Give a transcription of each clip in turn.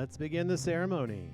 Let's begin the ceremony.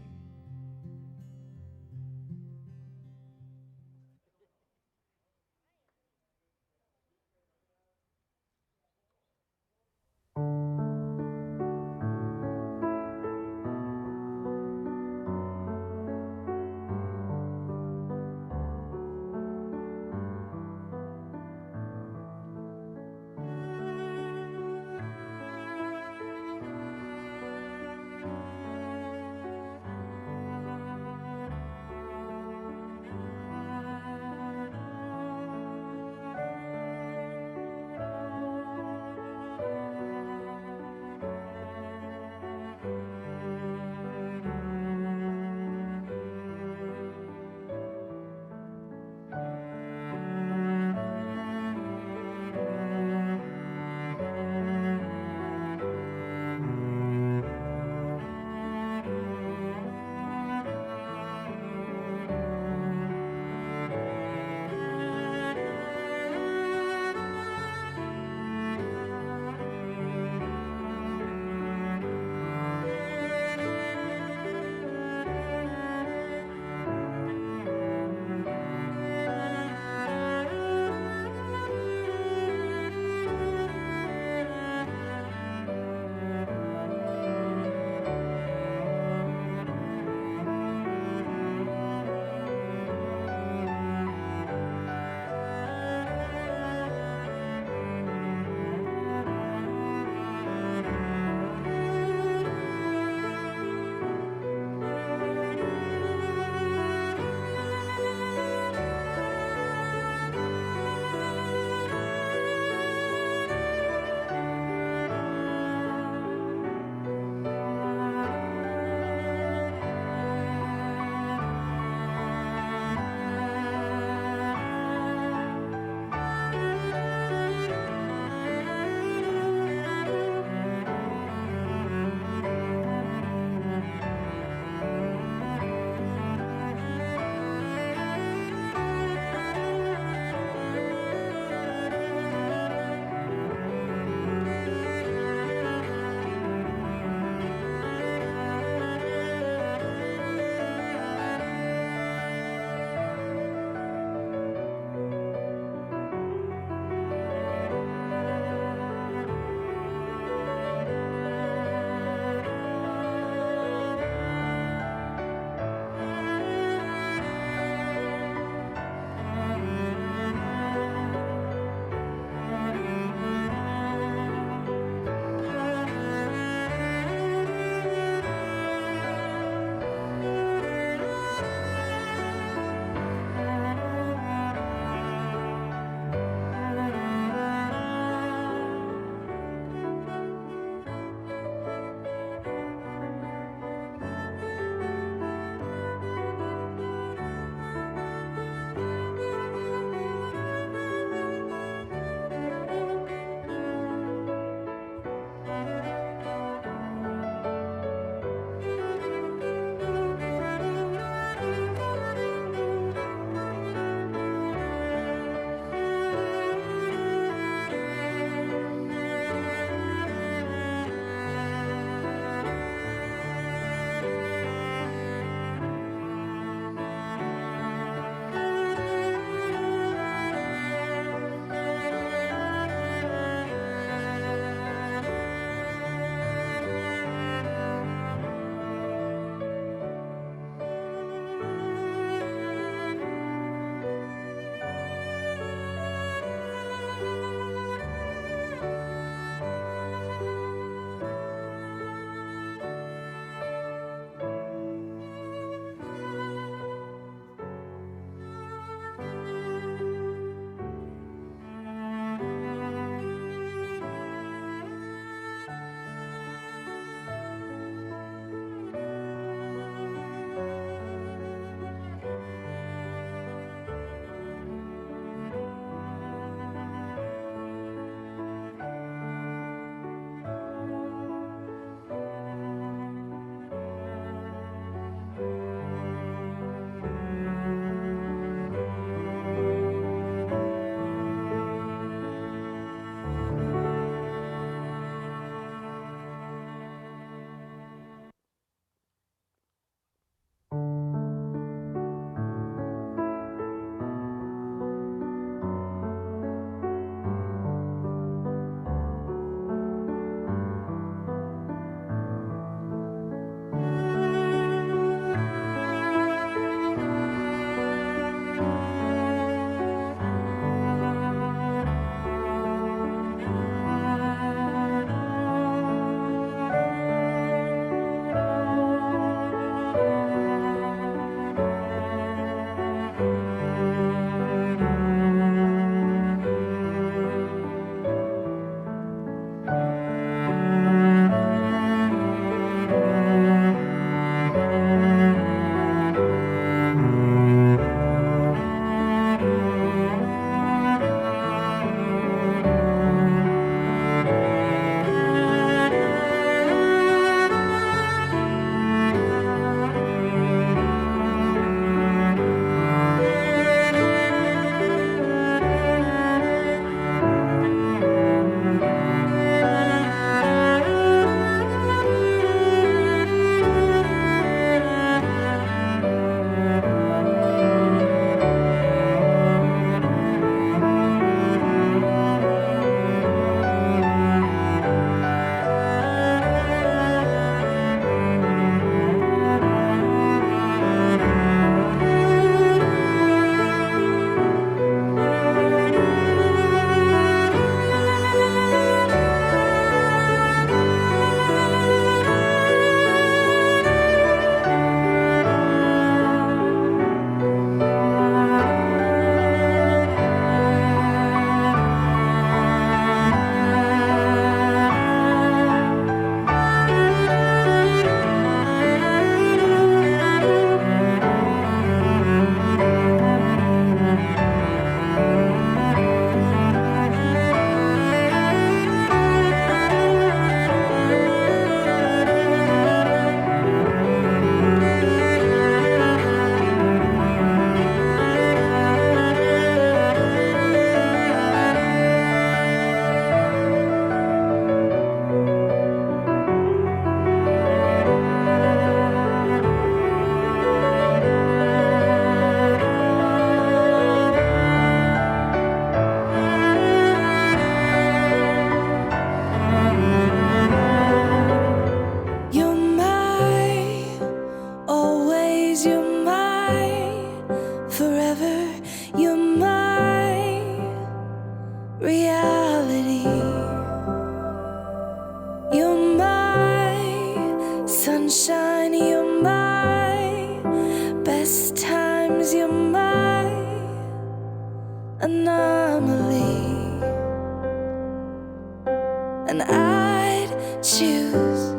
and I'd choose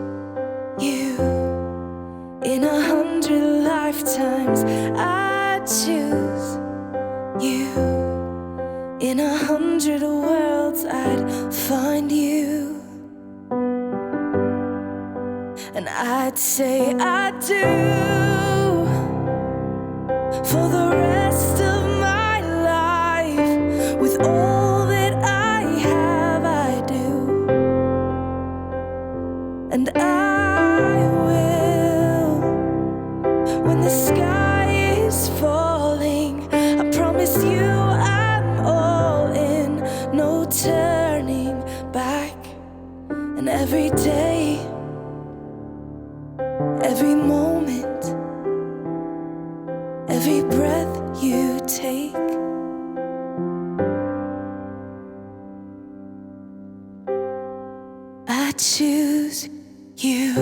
you. In 100 lifetimes, I'd choose you. In 100 worlds, I'd find you. And I'd say I do for the rest of my life. With all that I have, I do. And I will, when the sky is falling, I promise you I'm all in, no turning back. And every day, every moment, every breath you take, I choose you.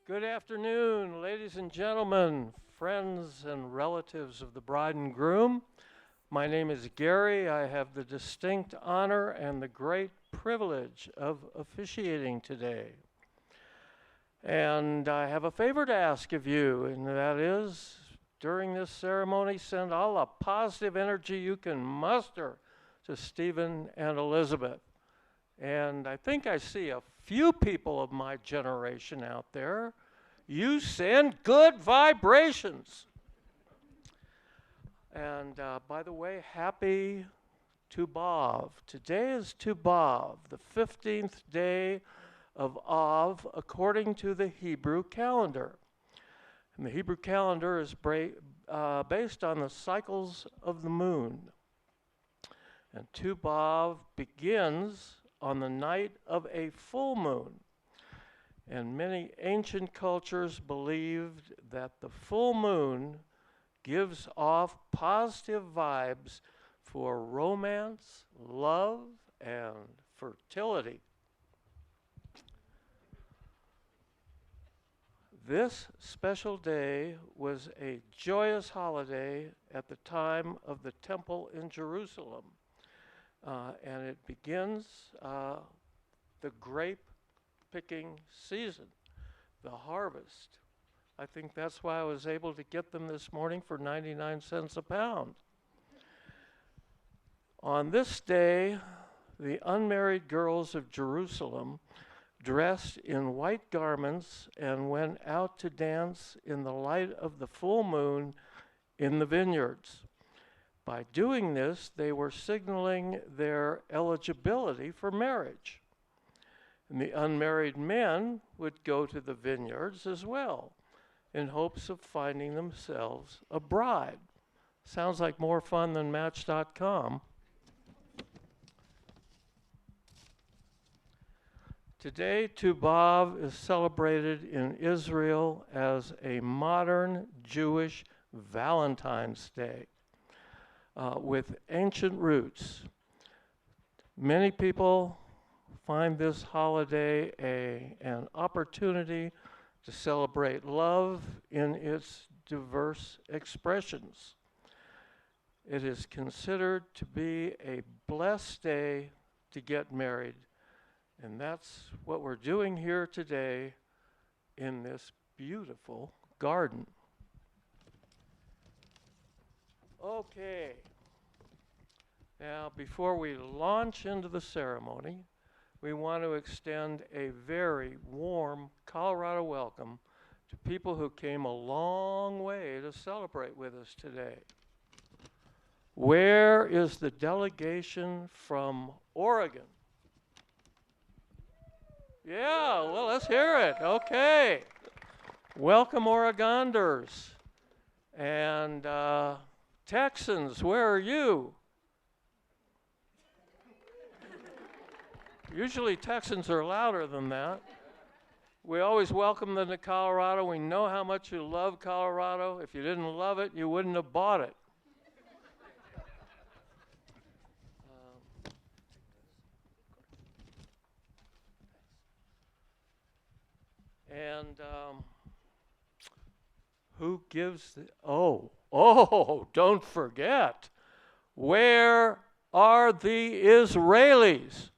Good afternoon, ladies and gentlemen, friends and relatives of the bride and groom. My name is Gary. I have the distinct honor and the great privilege of officiating today. And I have a favor to ask of you, and that is, during this ceremony, send all the positive energy you can muster to Stephen and Elizabeth. And I think I see a few people of my generation out there. You send good vibrations. And by the way, happy Tu B'Av. Today is Tu B'Av, the 15th day of Av according to the Hebrew calendar. And the Hebrew calendar is based on the cycles of the moon. And Tu B'Av begins on the night of a full moon. And many ancient cultures believed that the full moon gives off positive vibes for romance, love, and fertility. This special day was a joyous holiday at the time of the temple in Jerusalem. And it begins the grape picking season, the harvest. I think that's why I was able to get them this morning for 99 cents a pound. On this day, the unmarried girls of Jerusalem dressed in white garments and went out to dance in the light of the full moon in the vineyards. By doing this, they were signaling their eligibility for marriage. And the unmarried men would go to the vineyards as well in hopes of finding themselves a bride. Sounds like more fun than Match.com. Today, Tu B'Av is celebrated in Israel as a modern Jewish Valentine's Day with ancient roots. Many people find this holiday an opportunity to celebrate love in its diverse expressions. It is considered to be a blessed day to get married, and that's what we're doing here today in this beautiful garden. Okay. Now, before we launch into the ceremony, we want to extend a very warm Colorado welcome to people who came a long way to celebrate with us today. Where is the delegation from Oregon? Yeah, well, let's hear it. Okay. Welcome, Oregonders. And Texans, where are you? Usually Texans are louder than that. We always welcome them to Colorado. We know how much you love Colorado. If you didn't love it, you wouldn't have bought it. And who gives the, don't forget, where are the Israelis?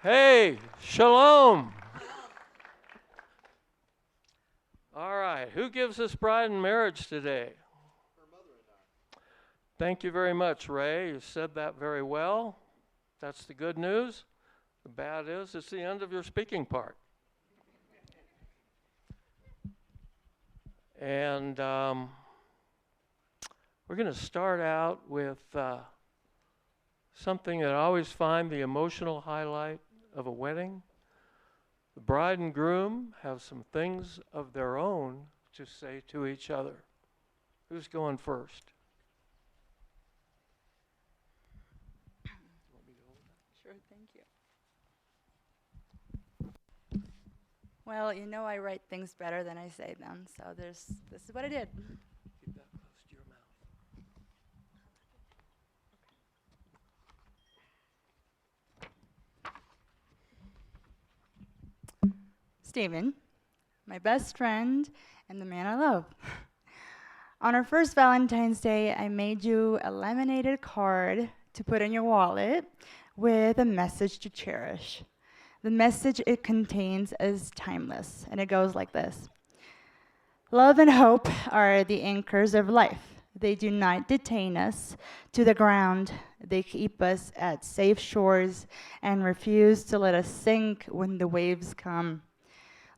Hey, shalom. All right, who gives this bride in marriage today? Her mother-in-law. Thank you very much, Ray. You said that very well. That's the good news. The bad is it's the end of your speaking part. And we're going to start out with something that I always find the emotional highlight of a wedding. The bride and groom have some things of their own to say to each other. Who's going first? Sure, thank you. Well, you know I write things better than I say them, so this is what I did. Keep that close to your mouth. Stephen, my best friend and the man I love. On our first Valentine's Day, I made you a laminated card to put in your wallet with a message to cherish. The message it contains is timeless, and it goes like this. Love and hope are the anchors of life. They do not detain us to the ground. They keep us at safe shores and refuse to let us sink when the waves come.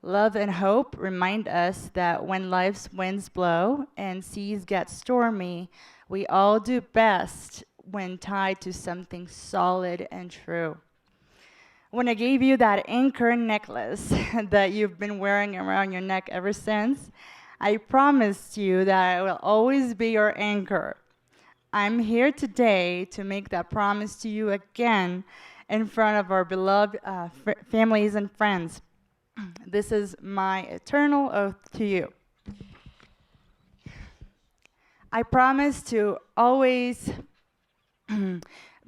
Love and hope remind us that when life's winds blow and seas get stormy, we all do best when tied to something solid and true. When I gave you that anchor necklace that you've been wearing around your neck ever since, I promised you that I will always be your anchor. I'm here today to make that promise to you again in front of our beloved families and friends. This is my eternal oath to you. I promise to always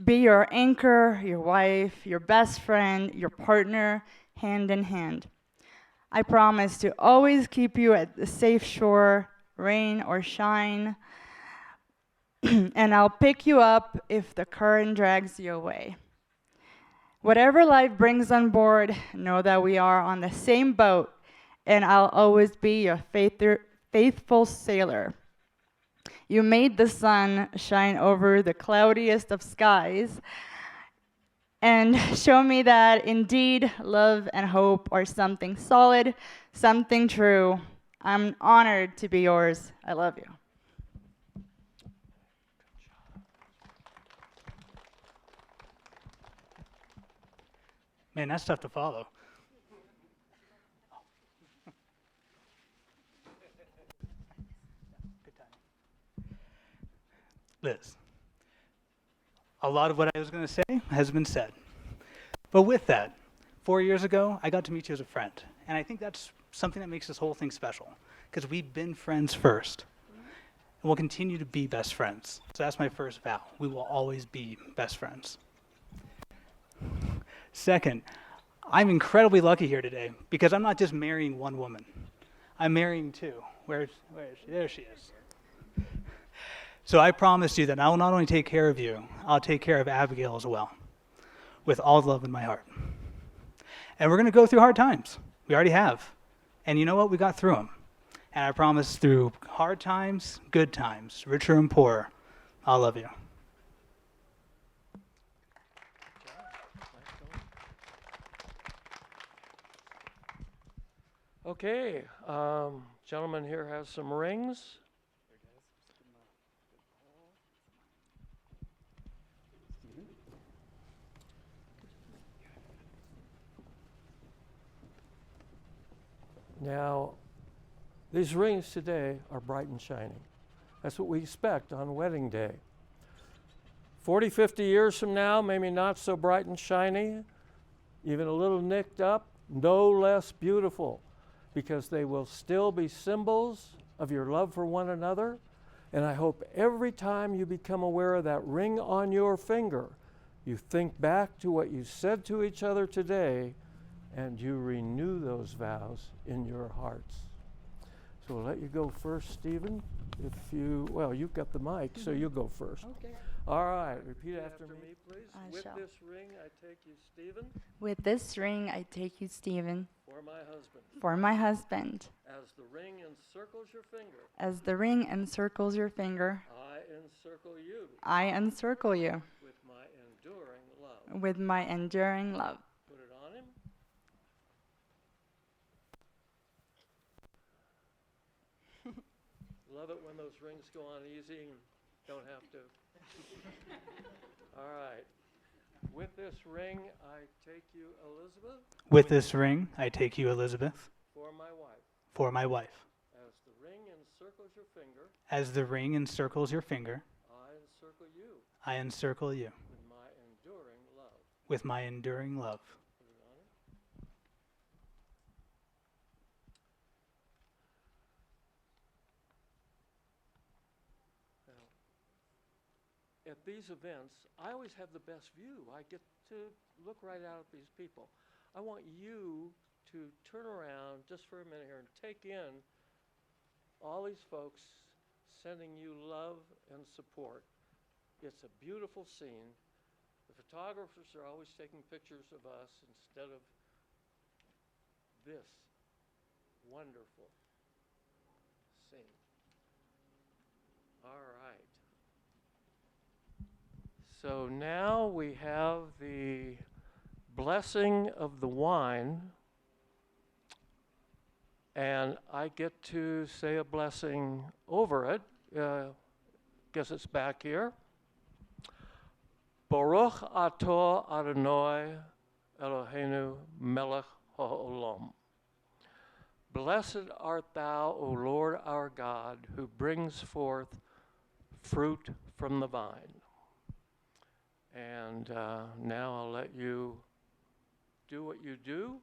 be your anchor, your wife, your best friend, your partner, hand in hand. I promise to always keep you at the safe shore, rain or shine, and I'll pick you up if the current drags you away. Whatever life brings on board, know that we are on the same boat, and I'll always be your faithful sailor. You made the sun shine over the cloudiest of skies and show me that indeed love and hope are something solid, something true. I'm honored to be yours. I love you. Man, that's tough to follow. Good timing. Liz, a lot of what I was going to say has been said. But with that, 4 years ago, I got to meet you as a friend. And I think that's something that makes this whole thing special, because we've been friends first. And we'll continue to be best friends. So that's my first vow. We will always be best friends. Second, I'm incredibly lucky here today because I'm not just marrying one woman. I'm marrying two. Where is she? There she is. So I promise you that I will not only take care of you, I'll take care of Abigail as well, with all the love in my heart. And we're going to go through hard times. We already have. And you know what? We got through them. And I promise through hard times, good times, richer and poorer, I'll love you. Okay, gentleman here has some rings. Now, these rings today are bright and shining. That's what we expect on wedding day. 40, 50 years from now, maybe not so bright and shiny, even a little nicked up, no less beautiful, because they will still be symbols of your love for one another. And I hope every time you become aware of that ring on your finger, you think back to what you said to each other today and you renew those vows in your hearts. So we'll let you go first, Stephen. If you, well, you've got the mic, so you'll go first. Okay. All right, repeat after me, please. I With shall. this ring, I take you, Stephen, With this ring, I take you, Stephen, for my husband. for my husband. As the ring encircles your finger, As the ring encircles your finger, I encircle you I encircle you with my enduring love. with my enduring love. Put it on him. Love it when those rings go on easy and don't have to. All right. With this ring, I take you, Elizabeth, With this ring, I take you, Elizabeth, for my wife. for my wife. As the ring encircles your finger, As the ring encircles your finger, I encircle you I encircle you with my enduring love. with my enduring love. Put it on him. Now, at these events, I always have the best view. I get to look right out at these people. I want you to turn around just for a minute here and take in all these folks sending you love and support. It's a beautiful scene. The photographers are always taking pictures of us instead of this wonderful scene. All right. So now we have the blessing of the wine, and I get to say a blessing over it. Guess it's back here. Baruch atah Adonai Eloheinu melech ha'olam. Blessed art thou, O Lord our God, who brings forth fruit from the vine. And now I'll let you do what you do.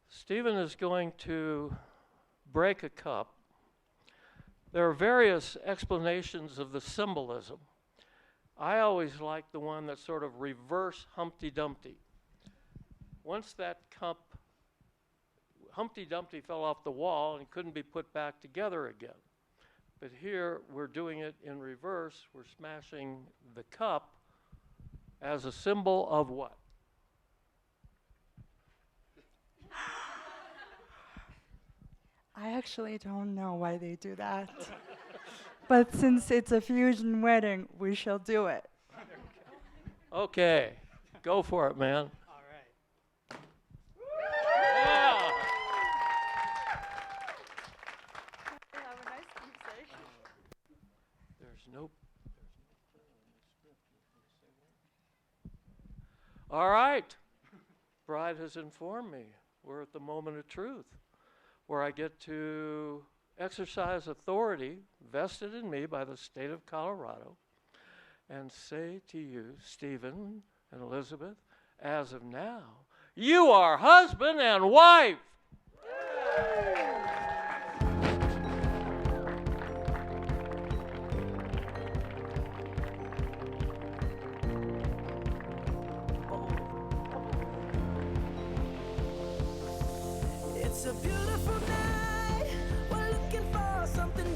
Stephen is going to break a cup. There are various explanations of the symbolism. I always like the one that's sort of reverse Humpty Dumpty. Once that cup, Humpty Dumpty fell off the wall and couldn't be put back together again. But here we're doing it in reverse. We're smashing the cup as a symbol of what? I actually don't know why they do that. But since it's a fusion wedding, we shall do it. Okay, go for it, man. All right. Yeah. Have a nice keepsake. There's no. All right. Bride has informed me we're at the moment of truth, where I get to exercise authority vested in me by the state of Colorado and say to you, Stephen and Elizabeth, as of now, you are husband and wife. It's a beautiful night. We're looking for something